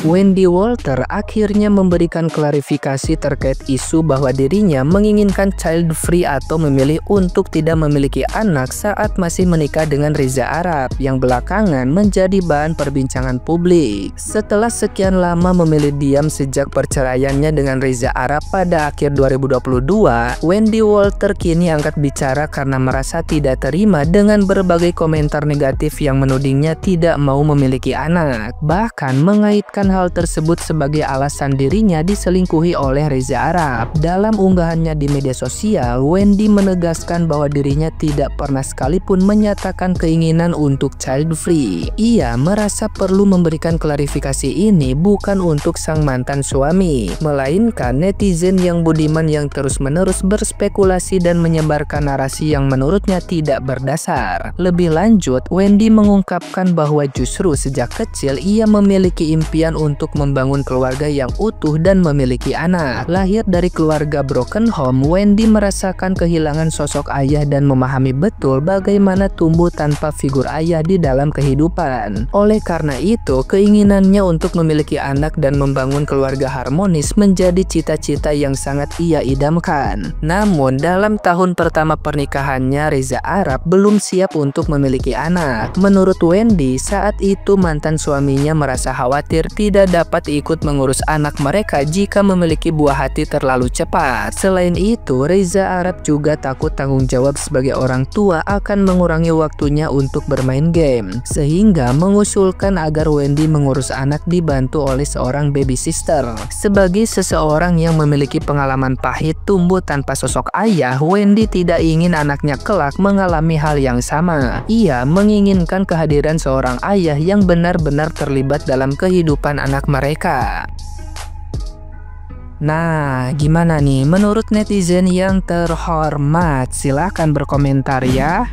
Wendy Walter akhirnya memberikan klarifikasi terkait isu bahwa dirinya menginginkan child free atau memilih untuk tidak memiliki anak saat masih menikah dengan Reza Arab yang belakangan menjadi bahan perbincangan publik. Setelah sekian lama memilih diam sejak perceraiannya dengan Reza Arab pada akhir 2022, Wendy Walter kini angkat bicara karena merasa tidak terima dengan berbagai komentar negatif yang menudingnya tidak mau memiliki anak. Bahkan mengaitkan hal tersebut sebagai alasan dirinya diselingkuhi oleh Reza Arab. Dalam unggahannya di media sosial, Wendy menegaskan bahwa dirinya tidak pernah sekalipun menyatakan keinginan untuk child free. Ia merasa perlu memberikan klarifikasi ini bukan untuk sang mantan suami, melainkan netizen yang budiman yang terus-menerus berspekulasi dan menyebarkan narasi yang menurutnya tidak berdasar. Lebih lanjut, Wendy mengungkapkan bahwa justru sejak kecil ia memiliki impian untuk membangun keluarga yang utuh dan memiliki anak. Lahir dari keluarga broken home, Wendy merasakan kehilangan sosok ayah dan memahami betul bagaimana tumbuh tanpa figur ayah di dalam kehidupan. Oleh karena itu, keinginannya untuk memiliki anak dan membangun keluarga harmonis menjadi cita-cita yang sangat ia idamkan. Namun, dalam tahun pertama pernikahannya, Reza Arab belum siap untuk memiliki anak. Menurut Wendy, saat itu mantan suaminya merasa khawatir tidak dapat ikut mengurus anak mereka jika memiliki buah hati terlalu cepat. Selain itu, Reza Arab juga takut tanggung jawab sebagai orang tua akan mengurangi waktunya untuk bermain game, sehingga mengusulkan agar Wendy mengurus anak dibantu oleh seorang baby sister. Sebagai seseorang yang memiliki pengalaman pahit tumbuh tanpa sosok ayah, Wendy tidak ingin anaknya kelak mengalami hal yang sama. Ia menginginkan kehadiran seorang ayah yang benar-benar terlibat dalam kehidupan anak mereka. Nah, gimana nih menurut netizen yang terhormat? Silahkan berkomentar ya.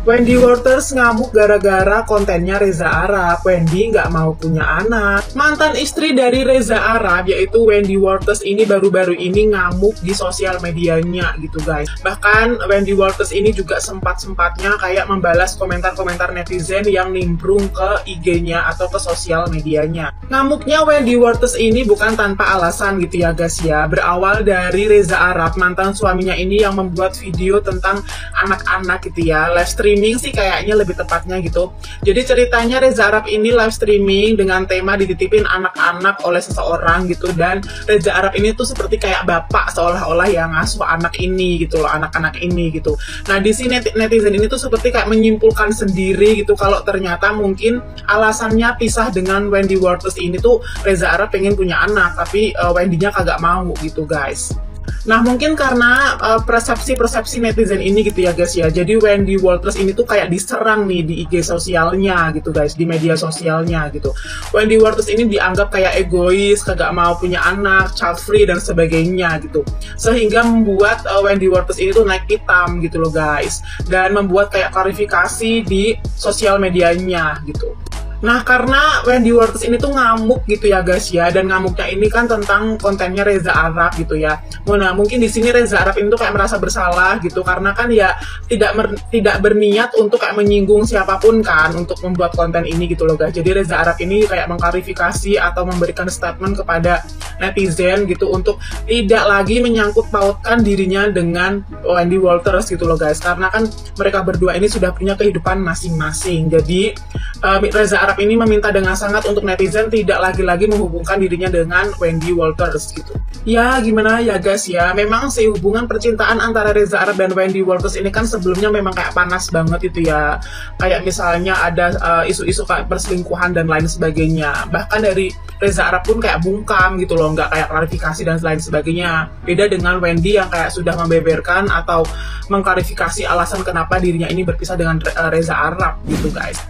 Wendy Walters ngamuk gara-gara kontennya Reza Arab. Wendy nggak mau punya anak. Mantan istri dari Reza Arab yaitu Wendy Walters ini baru-baru ini ngamuk di sosial medianya gitu guys. Bahkan Wendy Walters ini juga sempat-sempatnya kayak membalas komentar-komentar netizen yang nimbrung ke IG-nya atau ke sosial medianya. Ngamuknya Wendy Walters ini bukan tanpa alasan gitu ya guys ya. Berawal dari Reza Arab, mantan suaminya ini yang membuat video tentang anak-anak gitu ya, live streaming sih kayaknya lebih tepatnya gitu. Jadi ceritanya Reza Arab ini live streaming dengan tema dititipin anak-anak oleh seseorang gitu, dan Reza Arab ini tuh seperti kayak bapak seolah-olah yang ngasuh anak ini gitu loh, anak-anak ini gitu. Nah di sini netizen ini tuh seperti kayak menyimpulkan sendiri gitu kalau ternyata mungkin alasannya pisah dengan Wendy Walters ini tuh Reza Arab pengen punya anak tapi Wendy-nya kagak mau gitu guys. Nah mungkin karena persepsi netizen ini gitu ya guys ya, jadi Wendy Walters ini tuh kayak diserang nih di IG sosialnya gitu guys, di media sosialnya gitu. Wendy Walters ini dianggap kayak egois, kagak mau punya anak, child free dan sebagainya gitu, sehingga membuat Wendy Walters ini tuh naik hitam gitu loh guys, dan membuat kayak klarifikasi di sosial medianya gitu. Nah karena Wendy Walters ini tuh ngamuk gitu ya guys ya, dan ngamuknya ini kan tentang kontennya Reza Arab gitu ya. Nah mungkin di sini Reza Arab ini tuh kayak merasa bersalah gitu, karena kan ya tidak berniat untuk kayak menyinggung siapapun kan untuk membuat konten ini gitu loh guys. Jadi Reza Arab ini kayak mengklarifikasi atau memberikan statement kepada netizen gitu untuk tidak lagi menyangkut pautkan dirinya dengan Wendy Walters gitu loh guys, karena kan mereka berdua ini sudah punya kehidupan masing-masing. Jadi Reza Arab ini meminta dengan sangat untuk netizen tidak lagi-lagi menghubungkan dirinya dengan Wendy Walters gitu. Ya gimana ya guys ya, memang sih hubungan percintaan antara Reza Arab dan Wendy Walters ini kan sebelumnya memang kayak panas banget itu ya. Kayak misalnya ada isu-isu kayak perselingkuhan dan lain sebagainya. Bahkan dari Reza Arab pun kayak bungkam gitu loh, nggak kayak klarifikasi dan lain sebagainya. Beda dengan Wendy yang kayak sudah membeberkan atau mengklarifikasi alasan kenapa dirinya ini berpisah dengan Reza Arab gitu guys.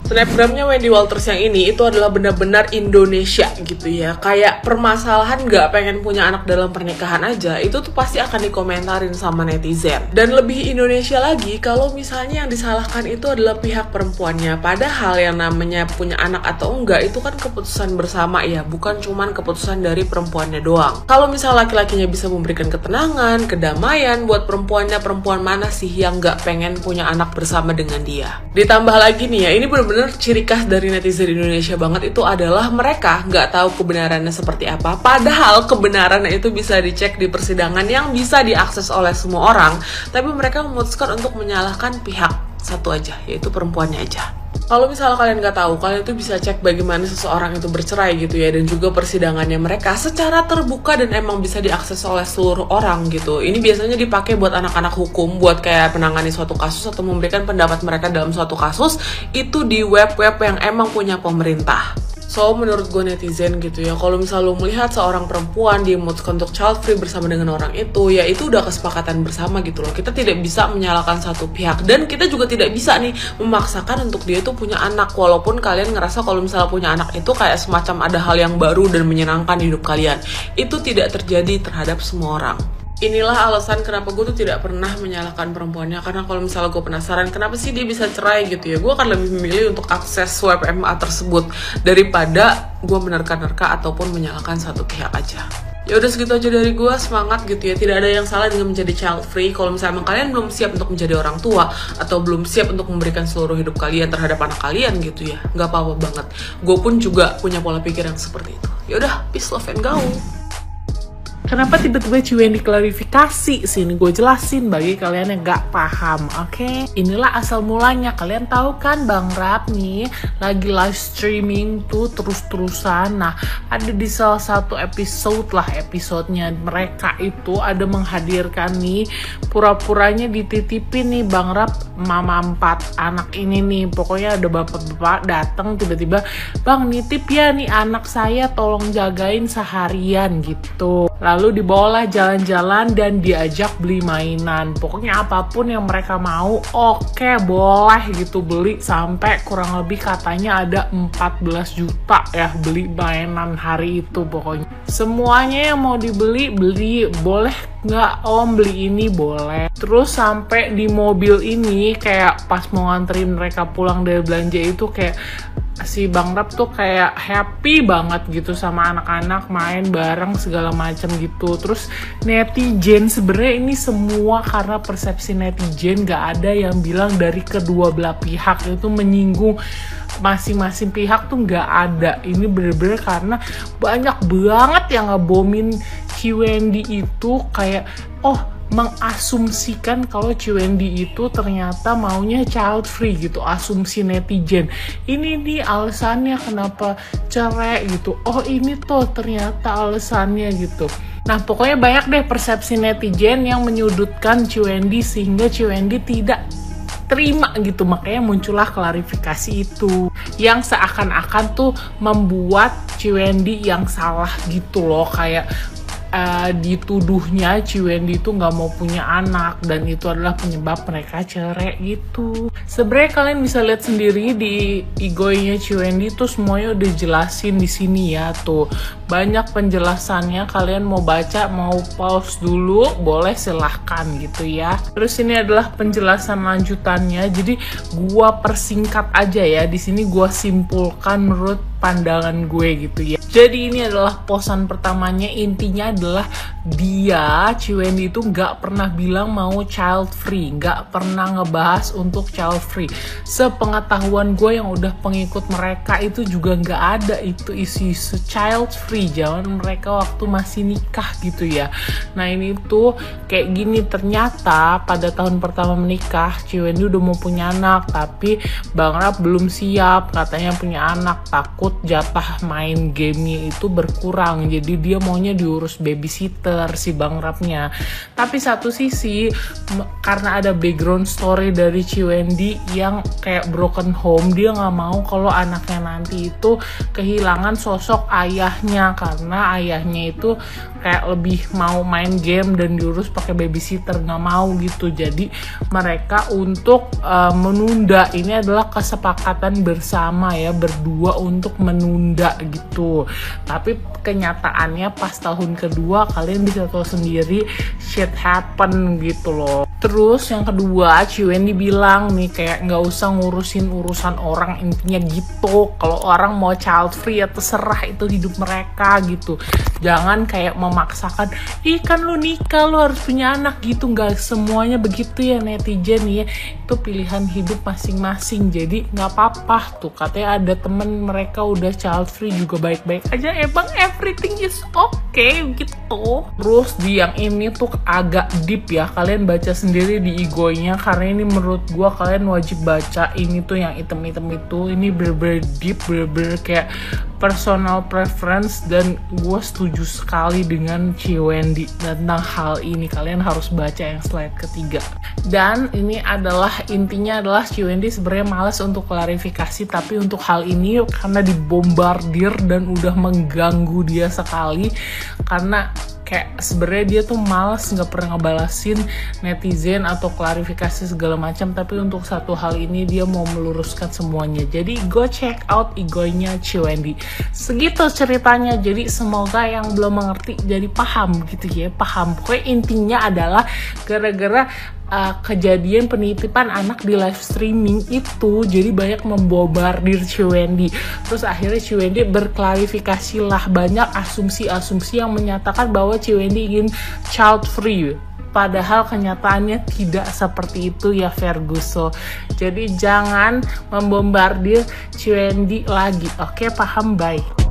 Snapgramnya Wendy Walters yang ini itu adalah benar-benar Indonesia gitu ya. Kayak permasalahan nggak pengen punya anak dalam pernikahan aja, itu tuh pasti akan dikomentarin sama netizen. Dan lebih Indonesia lagi kalau misalnya yang disalahkan itu adalah pihak perempuannya. Padahal yang namanya punya anak atau enggak itu kan keputusan bersama ya, bukan cuman keputusan dari perempuannya doang. Kalau misal laki-lakinya bisa memberikan ketenangan, kedamaian buat perempuannya, perempuan mana sih yang nggak pengen punya anak bersama dengan dia? Ditambah lagi nih ya, ini benar-benar bener-bener ciri khas dari netizen Indonesia banget itu adalah mereka nggak tahu kebenarannya seperti apa. Padahal kebenarannya itu bisa dicek di persidangan yang bisa diakses oleh semua orang. Tapi mereka memutuskan untuk menyalahkan pihak satu aja, yaitu perempuannya aja. Kalau misalnya kalian nggak tahu, kalian tuh bisa cek bagaimana seseorang itu bercerai gitu ya, dan juga persidangannya mereka secara terbuka dan emang bisa diakses oleh seluruh orang gitu. Ini biasanya dipakai buat anak-anak hukum, buat kayak menangani suatu kasus atau memberikan pendapat mereka dalam suatu kasus, itu di web-web yang emang punya pemerintah. So, menurut gue netizen gitu ya, kalau misalnya lo melihat seorang perempuan dimemutuskan untuk child free bersama dengan orang itu, ya itu udah kesepakatan bersama gitu loh. Kita tidak bisa menyalahkan satu pihak, dan kita juga tidak bisa nih memaksakan untuk dia itu punya anak. Walaupun kalian ngerasa kalau misalnya punya anak itu kayak semacam ada hal yang baru dan menyenangkan di hidup kalian. Itu tidak terjadi terhadap semua orang. Inilah alasan kenapa gue tuh tidak pernah menyalahkan perempuannya. Karena kalau misalnya gue penasaran kenapa sih dia bisa cerai gitu ya, gue akan lebih memilih untuk akses web MA tersebut daripada gue menerka-nerka ataupun menyalahkan satu pihak aja. Ya udah segitu aja dari gue, semangat gitu ya. Tidak ada yang salah dengan menjadi child free. Kalau misalnya emang kalian belum siap untuk menjadi orang tua atau belum siap untuk memberikan seluruh hidup kalian terhadap anak kalian gitu ya, nggak apa-apa banget. Gue pun juga punya pola pikir yang seperti itu. Ya udah, peace, love, and go. Kenapa tiba-tiba Ciwen diklarifikasi? Sini gue jelasin bagi kalian yang gak paham, oke? Inilah asal mulanya. Kalian tahu kan Bang Rap nih lagi live streaming tuh terus-terusan. Nah, ada di salah satu episodenya mereka itu ada menghadirkan nih, pura-puranya dititipin nih Bang Rap mama 4 anak ini nih. Pokoknya ada bapak-bapak datang tiba-tiba, "Bang, nitip ya nih anak saya, tolong jagain seharian," gitu. Lalu dibawalah jalan-jalan dan diajak beli mainan. Pokoknya apapun yang mereka mau, oke, boleh gitu beli. Sampai kurang lebih katanya ada 14 juta ya beli mainan hari itu pokoknya. Semuanya yang mau dibeli, beli. Boleh nggak om beli ini? Boleh. Terus sampai di mobil ini kayak pas mau nganterin mereka pulang dari belanja itu kayak si Bang Rap tuh kayak happy banget gitu sama anak-anak main bareng segala macam gitu. Terus netizen, sebenarnya ini semua karena persepsi netizen, gak ada yang bilang dari kedua belah pihak itu menyinggung masing-masing pihak tuh gak ada. Ini bener-bener karena banyak banget yang ngebomin Ciwendy itu kayak mengasumsikan kalau Ciwendy itu ternyata maunya child free gitu, asumsi netizen. Ini nih alasannya kenapa cerai gitu. Oh ini tuh ternyata alasannya gitu. Nah pokoknya banyak deh persepsi netizen yang menyudutkan Ciwendy sehingga Ciwendy tidak terima gitu. Makanya muncullah klarifikasi itu yang seakan-akan tuh membuat Ciwendy yang salah gitu loh. Kayak dituduhnya Ciwendy itu nggak mau punya anak dan itu adalah penyebab mereka cerai gitu. Sebenarnya kalian bisa lihat sendiri di IG-nya Ciwendy tuh semuanya udah jelasin di sini ya tuh. Banyak penjelasannya, kalian mau baca mau pause dulu boleh silahkan gitu ya. Terus ini adalah penjelasan lanjutannya. Jadi gua persingkat aja ya. Di sini gua simpulkan menurut pandangan gue gitu ya. Jadi ini adalah posan pertamanya, intinya adalah dia Ciwendy itu nggak pernah bilang mau child free, nggak pernah ngebahas untuk child free. Sepengetahuan gue yang udah pengikut mereka itu juga nggak ada itu isu-isu child free zaman mereka waktu masih nikah gitu ya. Nah ini tuh kayak gini, ternyata pada tahun pertama menikah Ciwendy udah mau punya anak tapi Bang Rap belum siap katanya punya anak, takut jatah main gamenya itu berkurang, jadi dia maunya diurus babysitter si Bang Rapnya. Tapi satu sisi karena ada background story dari Ciwendy yang kayak broken home, dia nggak mau kalau anaknya nanti itu kehilangan sosok ayahnya karena ayahnya itu kayak lebih mau main game dan diurus pakai babysitter, nggak mau gitu. Jadi mereka untuk menunda, ini adalah kesepakatan bersama ya berdua untuk menunda gitu. Tapi kenyataannya pas tahun kedua kalian bisa tahu sendiri shit happen gitu loh. Terus yang kedua Ciwendy bilang nih kayak nggak usah ngurusin urusan orang, intinya gitu. Kalau orang mau child free ya terserah, itu hidup mereka gitu. Jangan kayak memaksakan, ih kan lu nikah lu harus punya anak gitu. Nggak semuanya begitu ya netizen ya, itu pilihan hidup masing-masing. Jadi nggak apa-apa tuh, katanya ada temen mereka udah child free juga baik-baik aja, emang everything is okay gitu. Terus di yang ini tuh agak deep ya, kalian baca sendiri di IG-nya, karena ini menurut gua kalian wajib baca. Ini tuh yang item-item itu, ini bener-bener deep, bener-bener kayak personal preference, dan gue setuju sekali dengan Ci Wendy tentang hal ini. Kalian harus baca yang slide ketiga. Dan ini adalah intinya adalah Ci Wendy sebenarnya malas untuk klarifikasi, tapi untuk hal ini karena dibombardir dan udah mengganggu dia sekali, karena kayak sebenarnya dia tuh malas, nggak pernah ngebalasin netizen atau klarifikasi segala macam, tapi untuk satu hal ini dia mau meluruskan semuanya. Jadi go check out IG-nya Ci Wendy. Segitu ceritanya. Jadi semoga yang belum mengerti jadi paham gitu ya, paham. Pokoknya intinya adalah gara-gara kejadian penitipan anak di live streaming itu, jadi banyak membombardir Ci Wendy. Terus akhirnya Ci Wendy berklarifikasi lah, banyak asumsi-asumsi yang menyatakan bahwa Ci Wendy ingin child free, padahal kenyataannya tidak seperti itu ya Ferguson. Jadi jangan membombardir Ci Wendy lagi. Oke, paham? Bye.